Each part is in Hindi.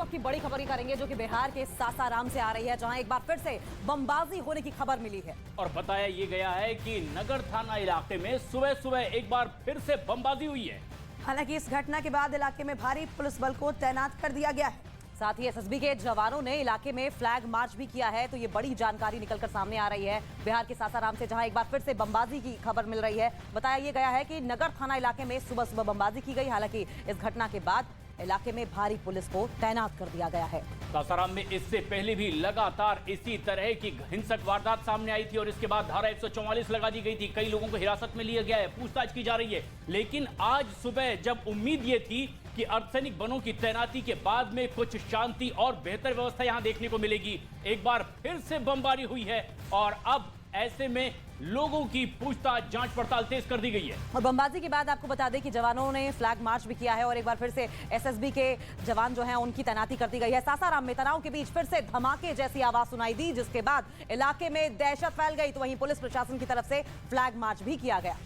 की बड़ी खबर ही करेंगे जो कि बिहार के सासाराम से आ रही है, जहां एक बार फिर से बमबाजी होने की खबर मिली है। और बताया ये गया है कि नगर थाना इलाके में सुबह सुबह एक बार फिर से बमबाजी हुई है। हालांकि इस घटना के बाद इलाके में भारी पुलिस बल को तैनात कर दिया गया है। साथ ही एसएसबी के जवानों ने इलाके में फ्लैग मार्च भी किया है। तो ये बड़ी जानकारी निकलकर सामने आ रही है बिहार के सासाराम से, जहां एक बार फिर से बमबाजी की खबर मिल रही है। बताया ये गया है कि नगर थाना इलाके में सुबह सुबह बमबाजी की गई। हालांकि इस घटना के बाद इलाके में भारी पुलिस को तैनात कर दिया गया है। सासाराम में इससे पहले भी लगातार इसी तरह की हिंसक वारदात सामने आई थी और इसके बाद धारा 144 लगा दी गई थी। कई लोगों को हिरासत में लिया गया है, पूछताछ की जा रही है। लेकिन आज सुबह जब उम्मीद ये थी कि अर्धसैनिक बलों की तैनाती के बाद में कुछ शांति और बेहतर व्यवस्था यहां देखने को मिलेगी, एक बार फिर से बमबारी हुई है और अब ऐसे में लोगों की पूछताछ जांच पड़ताल तेज कर दी गई है। और बमबाजी के बाद आपको बता दें कि जवानों ने फ्लैग मार्च भी किया है और एक बार फिर से एसएसबी के जवान जो हैं उनकी तैनाती कर दी गई है। सासाराम में तनाव के बीच फिर से धमाके जैसी आवाज सुनाई दी, जिसके बाद इलाके में दहशत फैल गई। तो वहीं पुलिस प्रशासन की तरफ से फ्लैग मार्च भी किया गया।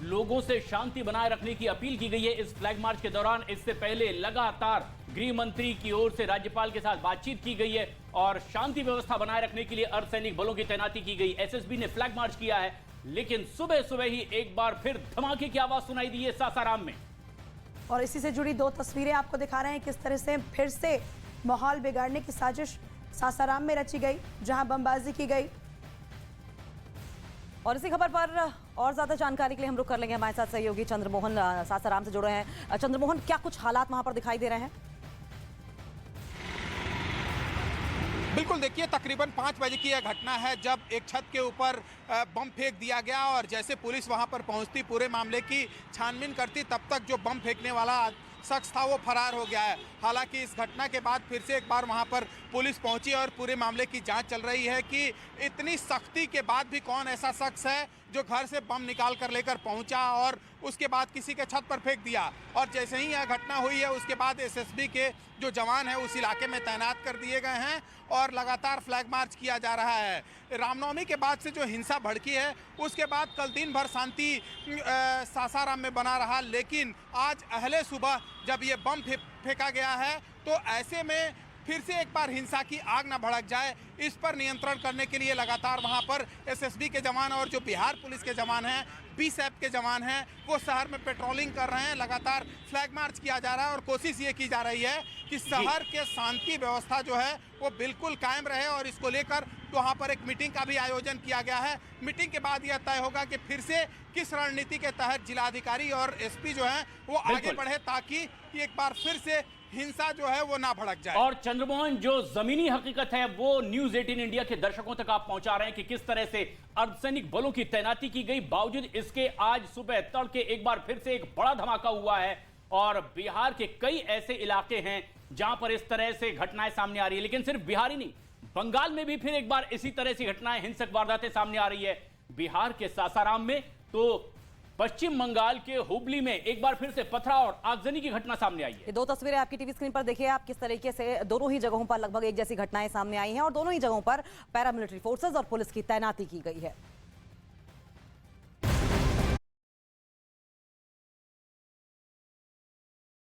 लोगों से शांति बनाए रखने की अपील की गई है इस फ्लैग मार्च के दौरान। इससे पहले लगातार गृह मंत्री की ओर से राज्यपाल के साथ बातचीत की गई है और शांति व्यवस्था बनाए रखने के लिए अर्धसैनिक बलों की तैनाती की गई। एसएसबी ने फ्लैग मार्च किया है, लेकिन सुबह सुबह ही एक बार फिर धमाके की आवाज सुनाई दी है सासाराम में। और इसी से जुड़ी दो तस्वीरें आपको दिखा रहे हैं किस तरह से फिर से माहौल बिगाड़ने की साजिश सासाराम में रची गई, जहां बमबाजी की गई। और इसी खबर पर और ज्यादा जानकारी के लिए हम रुक कर लेंगे। हमारे साथ सहयोगी चंद्रमोहन सासाराम से जुड़े हैं। चंद्रमोहन, क्या कुछ हालात वहां पर दिखाई दे रहे हैं? बिल्कुल, देखिए तकरीबन 5 बजे की यह घटना है जब एक छत के ऊपर बम फेंक दिया गया और जैसे पुलिस वहां पर पहुंचती, पूरे मामले की छानबीन करती, तब तक जो बम फेंकने वाला शख्स था वो फरार हो गया है। हालांकि इस घटना के बाद फिर से एक बार वहां पर पुलिस पहुंची और पूरे मामले की जांच चल रही है कि इतनी सख्ती के बाद भी कौन ऐसा शख्स है जो घर से बम निकाल कर लेकर पहुंचा और उसके बाद किसी के छत पर फेंक दिया। और जैसे ही यह घटना हुई है उसके बाद एसएसबी के जो जवान हैं उस इलाके में तैनात कर दिए गए हैं और लगातार फ्लैग मार्च किया जा रहा है। रामनवमी के बाद से जो हिंसा भड़की है उसके बाद कल दिन भर शांति सासाराम में बना रहा, लेकिन आज अहले सुबह जब ये बम फेंका गया है तो ऐसे में फिर से एक बार हिंसा की आग न भड़क जाए, इस पर नियंत्रण करने के लिए लगातार वहां पर एसएसबी के जवान और जो बिहार पुलिस के जवान हैं, बीएसएफ के जवान हैं, वो शहर में पेट्रोलिंग कर रहे हैं। लगातार फ्लैग मार्च किया जा रहा है और कोशिश ये की जा रही है कि शहर के शांति व्यवस्था जो है वो बिल्कुल कायम रहे और इसको लेकर वहाँ पर एक मीटिंग का भी आयोजन किया गया है। मीटिंग के बाद यह तय होगा कि फिर से किस रणनीति के तहत जिलाधिकारी और एसपी जो है वो आगे बढ़े ताकि एक बार फिर से हिंसा जो है वो ना भड़क जाए। और चंद्रमोहन, जो जमीनी हकीकत है वो न्यूज 18 इंडिया के दर्शकों तक आप पहुंचा रहे हैं कि किस तरह से अर्धसैनिक बलों की तैनाती की गई। बावजूद इसके आज सुबह तड़के एक बार फिर से एक बड़ा धमाका हुआ है और बिहार के कई ऐसे इलाके हैं जहां पर इस तरह से घटनाएं सामने आ रही है। लेकिन सिर्फ बिहार ही नहीं, बंगाल में भी फिर एक बार इसी तरह से घटनाएं, हिंसक वारदातें सामने आ रही है। बिहार के सासाराम में तो पश्चिम बंगाल के हुबली में एक बार फिर से पथराव और आगजनी की घटना सामने आई है। ये दो तस्वीरें आपकी टीवी स्क्रीन पर देखिए आप किस तरीके से दोनों ही जगहों पर लगभग एक जैसी घटनाएं सामने आई हैं और दोनों ही जगहों पर पैरामिलिट्री फोर्सेस और पुलिस की तैनाती की गई है।